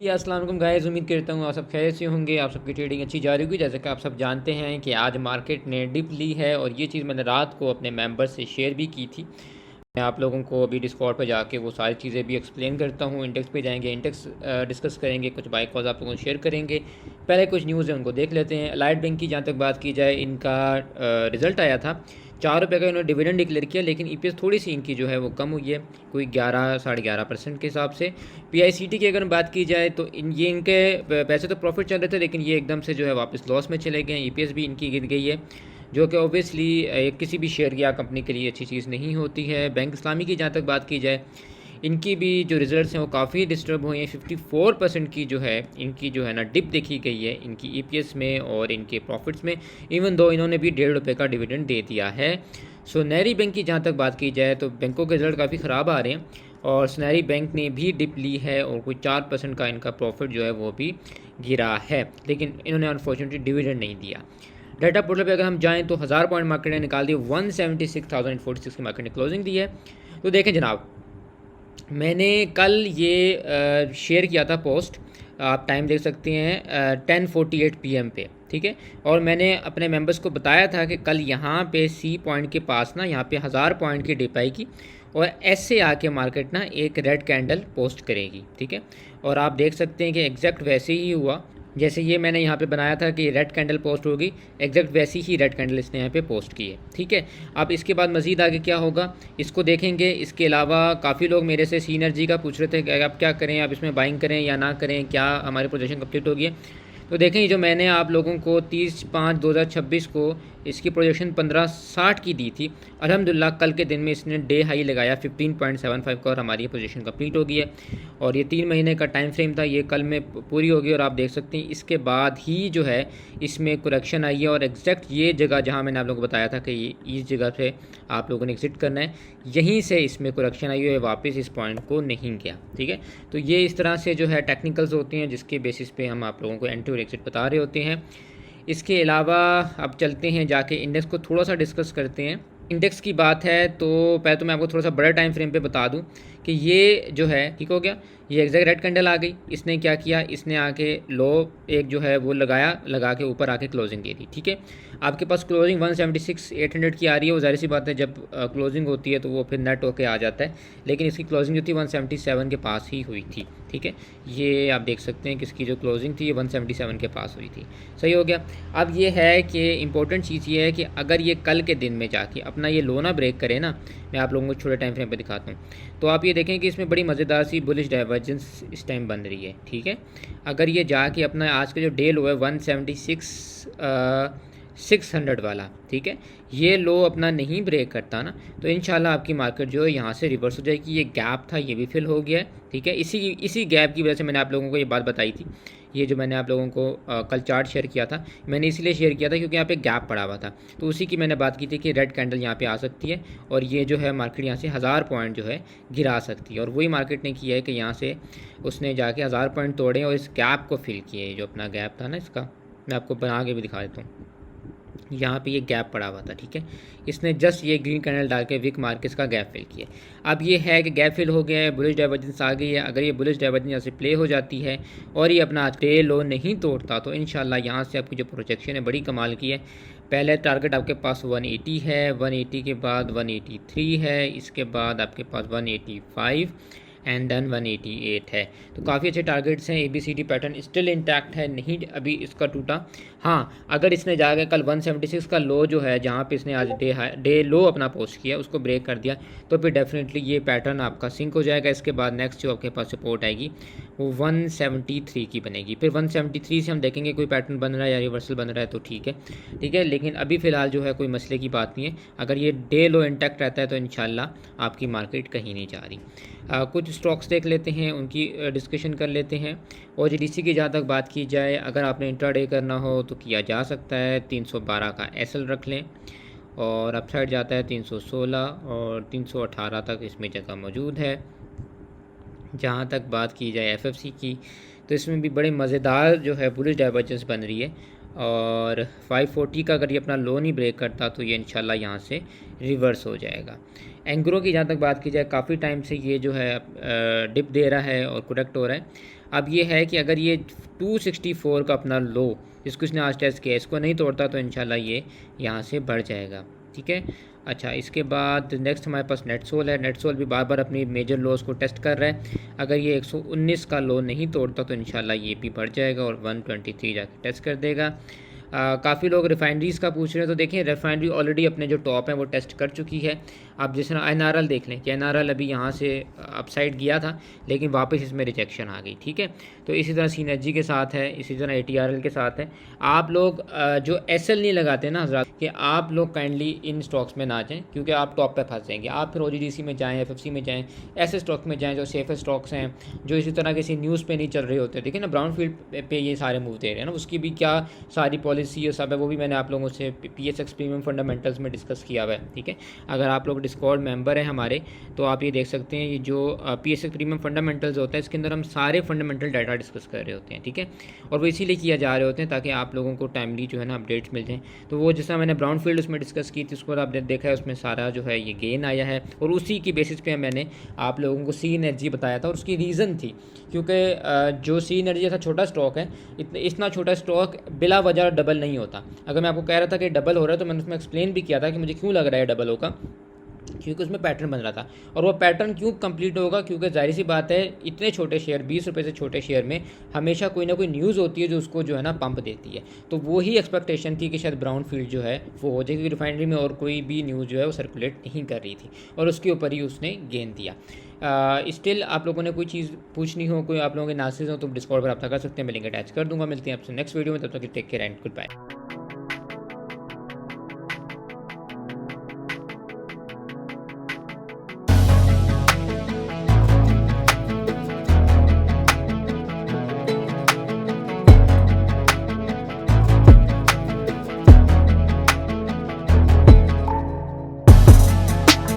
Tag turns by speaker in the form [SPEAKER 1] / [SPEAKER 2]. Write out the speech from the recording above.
[SPEAKER 1] अस्सलाम वालेकुम गाइस, उम्मीद करता हूँ आप सब खैरियत से होंगे। आप सबकी ट्रेडिंग अच्छी जा रही होगी। जैसे कि आप सब जानते हैं कि आज मार्केट ने डिप ली है और ये चीज़ मैंने रात को अपने मेंबर्स से शेयर भी की थी। मैं आप लोगों को अभी डिस्कॉर्ड पर जाके वो सारी चीज़ें भी एक्सप्लेन करता हूँ। इंडेक्स पे जाएंगे, इंडेक्स डिस्कस करेंगे, कुछ बाय कॉल्स आप लोगों को शेयर करेंगे। पहले कुछ न्यूज़ है उनको देख लेते हैं। अलाइड बैंक की जहाँ तक बात की जाए, इनका रिज़ल्ट आया था। 4 रुपये का इन्होंने डिविडेंड डिक्लेयर किया, लेकिन ईपीएस थोड़ी सी इनकी जो है वो कम हुई है, कोई 11 साढ़े 11% के हिसाब से। पीआईसीटी की अगर बात की जाए तो ये इनके पैसे तो प्रॉफिट चल रहे थे, लेकिन ये एकदम से जो है वापस लॉस में चले गए। ईपीएस भी इनकी गिर गई है, जो कि ओबियसली किसी भी शेयर या कंपनी के लिए अच्छी चीज़ नहीं होती है। बैंक इस्लामी की जहाँ तक बात की जाए, इनकी भी जो रिजल्ट्स हैं वो काफ़ी डिस्टर्ब हुए हैं। 54% की जो है इनकी जो है ना डिप देखी गई है इनकी ईपीएस में और इनके प्रॉफिट्स में, इवन दो इन्होंने भी 1.5 रुपये का डिविडेंड दे दिया है। सुनहरी बैंक की जहाँ तक बात की जाए तो बैंकों के रिजल्ट काफ़ी ख़राब आ रहे हैं और सुनहरी बैंक ने भी डिप ली है और कोई 4% का इनका प्रॉफिट जो है वो भी गिरा है, लेकिन इन्होंने अनफॉर्चुनेटली डिविडेंड नहीं दिया। डाटा पोर्टल पे अगर हम जाएं तो 1000 पॉइंट मार्केट ने निकाल दी, 176,046 की मार्केट ने क्लोजिंग दी है। तो देखें जनाब, मैंने कल ये शेयर किया था पोस्ट, आप टाइम देख सकते हैं 10:48 PM पे, ठीक है। और मैंने अपने मेंबर्स को बताया था कि कल यहाँ पे सी पॉइंट के पास ना यहाँ पे 1000 पॉइंट की डिप आएगी और ऐसे आके मार्केट ना एक रेड कैंडल पोस्ट करेगी, ठीक है। और आप देख सकते हैं कि एग्जैक्ट वैसे ही हुआ जैसे ये मैंने यहाँ पे बनाया था कि रेड कैंडल पोस्ट होगी, एग्जैक्ट वैसी ही रेड कैंडल इसने यहाँ पे पोस्ट की है, ठीक है। अब इसके बाद मज़ीद आगे क्या होगा इसको देखेंगे। इसके अलावा काफ़ी लोग मेरे से सीनर्जी का पूछ रहे थे कि आप क्या करें, आप इसमें बाइंग करें या ना करें, क्या हमारी पोजीशन कंप्लीट होगी है। तो देखें, जो मैंने आप लोगों को 30/5/2026 को इसकी प्रोजेक्शन 1560 की दी थी, अल्हम्दुलिल्लाह कल के दिन में इसने डे हाई लगाया 15.75 का और हमारी पोजीशन कंप्लीट हो गई है। और ये 3 महीने का टाइम फ्रेम था, ये कल में पूरी होगी। और आप देख सकते हैं इसके बाद ही जो है इसमें करेक्शन आई है और एग्जैक्ट ये जगह जहाँ मैंने आप लोगों को बताया था कि इस जगह से आप लोगों ने एग्जिट करना है, यहीं से इसमें करेक्शन आई है, वापस इस पॉइंट को नहीं गया, ठीक है। तो ये इस तरह से जो है टेक्निकल्स होती हैं जिसके बेसिस पे हम आप लोगों को एंट्री और एग्जिट बता रहे होते हैं। इसके अलावा अब चलते हैं जाके इंडेक्स को थोड़ा सा डिस्कस करते हैं। इंडेक्स की बात है तो पहले तो मैं आपको थोड़ा सा बड़ा टाइम फ्रेम पे बता दूं कि ये जो है ठीक हो गया, ये एग्जैक्ट रेड कैंडल आ गई। इसने क्या किया, इसने आके लो एक जो है वो लगा के ऊपर आके क्लोजिंग दे दी, ठीक है। आपके पास क्लोजिंग 176,800 की आ रही है, वो ज़ाहिर सी बात है जब क्लोजिंग होती है तो वो फिर नेट होके आ जाता है, लेकिन इसकी क्लोजिंग जो थी 177 के पास ही हुई थी, ठीक है। ये आप देख सकते हैं कि इसकी जो क्लोजिंग थी ये 177 के पास हुई थी, सही हो गया। अब ये है कि इंपॉर्टेंट चीज़ ये है कि अगर ये कल के दिन में जाके अपना ये लो ना ब्रेक करे ना, मैं आप लोगों को छोटे टाइम फ्रेम पे दिखाता हूँ, तो आप ये देखें कि इसमें बड़ी मज़ेदार सी बुलिश डाइवर्जेंस इस टाइम बन रही है, ठीक है। अगर ये जाके अपना आज का जो डे लो है 176,600 वाला, ठीक है, ये लो अपना नहीं ब्रेक करता ना, तो इंशाल्लाह आपकी मार्केट जो है यहाँ से रिवर्स हो जाएगी। ये गैप था ये भी फिल हो गया है, ठीक है। इसी गैप की वजह से मैंने आप लोगों को ये बात बताई थी। ये जो मैंने आप लोगों को कल चार्ट शेयर किया था, मैंने इसलिए शेयर किया था क्योंकि यहाँ पे गैप पड़ा हुआ था, तो उसी की मैंने बात की थी कि रेड कैंडल यहाँ पे आ सकती है और ये जो है मार्केट यहाँ से 1000 पॉइंट जो है गिरा सकती है। और वही मार्केट ने किया है कि यहाँ से उसने जाके 1000 पॉइंट तोड़े और इस गैप को फिल किए। जो अपना गैप था ना, इसका मैं आपको बना के भी दिखा देता हूँ। यहाँ पे ये गैप पड़ा हुआ था, ठीक है। इसने जस्ट ये ग्रीन कैंडल डाल के विक मार्केट्स का गैप फिल किया। अब ये है कि गैप फिल हो गया है, बुलिश डाइवर्जेंस आ गई है। अगर ये बुलिश डाइवर्जेंस यहाँ से प्ले हो जाती है और ये अपना डे लो नहीं तोड़ता तो इंशाल्लाह यहाँ से आपकी जो प्रोजेक्शन है बड़ी कमाल की है। पहले टारगेट आपके पास 180 है, 180 के बाद 183 है, इसके बाद आपके पास 185 एंड देन 188 है। तो काफ़ी अच्छे टारगेट्स हैं। ABCD पैटर्न स्टिल इंटैक्ट है, नहीं अभी इसका टूटा। हाँ, अगर इसने जाकर कल 176 का लो जो है जहाँ पे इसने आज डे लो अपना पोस्ट किया उसको ब्रेक कर दिया, तो फिर डेफिनेटली ये पैटर्न आपका सिंक हो जाएगा। इसके बाद नेक्स्ट जो आपके पास सपोर्ट आएगी वो 173 की बनेगी। फिर 173 से हम देखेंगे कोई पैटर्न बन रहा है या रिवर्सल बन रहा है तो ठीक है, ठीक है। लेकिन अभी फ़िलहाल जो है कोई मसले की बात नहीं है। अगर ये डे लो इंटैक्ट रहता है तो इंशाल्लाह आपकी मार्केट कहीं नहीं जा रही। कुछ स्टॉक्स देख लेते हैं, उनकी डिस्कशन कर लेते हैं। OGDC की जहाँ तक बात की जाए, अगर आपने इंट्राडे करना हो तो किया जा सकता है। 312 का SL रख लें और अपसाइड जाता है 316 और 318 तक इसमें जगह मौजूद है। जहाँ तक बात की जाए FFC की, तो इसमें भी बड़े मज़ेदार जो है बुलिश डाइवर्जेंस बन रही है और 540 का अगर ये अपना लो नहीं ब्रेक करता तो ये इंशाल्लाह यहाँ से रिवर्स हो जाएगा। एंग्रो की जहाँ तक बात की जाए, काफ़ी टाइम से ये जो है डिप दे रहा है और करेक्ट हो रहा है। अब ये है कि अगर ये 264 का अपना लो जिसको इसने आज टेस्ट किया इसको नहीं तोड़ता तो इंशाल्लाह ये यहाँ से बढ़ जाएगा, ठीक है। अच्छा, इसके बाद नेक्स्ट हमारे पास नेटसोल है। नेटसोल भी बार बार अपनी मेजर लोस को टेस्ट कर रहा है। अगर ये 119 का लो नहीं तोड़ता तो इंशाल्लाह ये भी बढ़ जाएगा और 123 जाके टेस्ट कर देगा। काफ़ी लोग रिफाइनरीज़ का पूछ रहे हैं, तो देखिए रिफाइनरी ऑलरेडी अपने जो टॉप है वो टेस्ट कर चुकी है। आप जिस तरह NRL देख लें कि NRL अभी यहाँ से अपसाइड गया था लेकिन वापस इसमें रिजेक्शन आ गई, ठीक है। तो इसी तरह सिनर्जी के साथ है, इसी तरह ATRL के साथ है। आप लोग जो SL नहीं लगाते ना हज़रात, कि आप लोग काइंडली इन स्टॉक्स में ना जाएँ क्योंकि आप टॉप पे फंस जाएंगे। आप फिर OGDC में जाएँ, FFC में जाएँ, ऐसे स्टॉक में जाएँ जो सेफ स्टॉक्स हैं, जो इसी तरह किसी न्यूज़ पे नहीं चल रहे होते। देखिए ना ब्राउन फील्ड पे ये सारे मूव दे रहे हैं ना, उसकी भी क्या सारी पॉलिसी और सब है वो भी मैंने आप लोगों से PSX प्रीमियम फंडामेंटल्स में डिस्कस किया हुआ है, ठीक है। अगर आप लोग डिस्कॉर्ड मेंबर हैं हमारे तो आप ये देख सकते हैं, ये जो PSX प्रीमियम फंडामेंटल्स होता है इसके अंदर हम सारे फंडामेंटल डाटा डिस्कस कर रहे होते हैं, ठीक है। और वो इसीलिए किया जा रहे होते हैं ताकि आप लोगों को टाइमली जो है ना अपडेट्स मिल जाएँ। तो वो जैसा मैंने ब्राउन फील्ड उसमें डिस्कस की थी उसको आपने देखा है, उसमें सारा जो है ये गेन आया है और उसी की बेसिस पे मैंने आप लोगों को सीनर्जी बताया था। और उसकी रीज़न थी क्योंकि जो सीनर्जी जैसा छोटा स्टॉक है, इतना छोटा स्टॉक बिला वजह डबल नहीं होता। अगर मैं आपको कह रहा था कि डबल हो रहा है तो मैंने उसमें एक्सप्लेन भी किया था कि मुझे क्यों लग रहा है डबल होगा, क्योंकि उसमें पैटर्न बन रहा था। और वो पैटर्न क्यों कंप्लीट होगा, क्योंकि जाहिर सी बात है इतने छोटे शेयर 20 रुपये से छोटे शेयर में हमेशा कोई ना कोई न्यूज़ होती है जो उसको जो है ना पंप देती है। तो वही एक्सपेक्टेशन थी कि शायद ब्राउन फील्ड जो है वो हो जाए, क्योंकि रिफाइनरी में और कोई भी न्यूज़ जो है वो सर्कुलेट नहीं कर रही थी और उसके ऊपर ही उसने गेन दिया। स्टिल आप लोगों ने कोई चीज़ पूछनी हो, कोई आप लोगों के एनालिसिस हो तो डिस्कॉर्ड पर आप कर सकते हैं, मैं लिंक अटैच कर दूंगा। मिलते हैं आपसे नेक्स्ट वीडियो में, तब तक take care and good bye.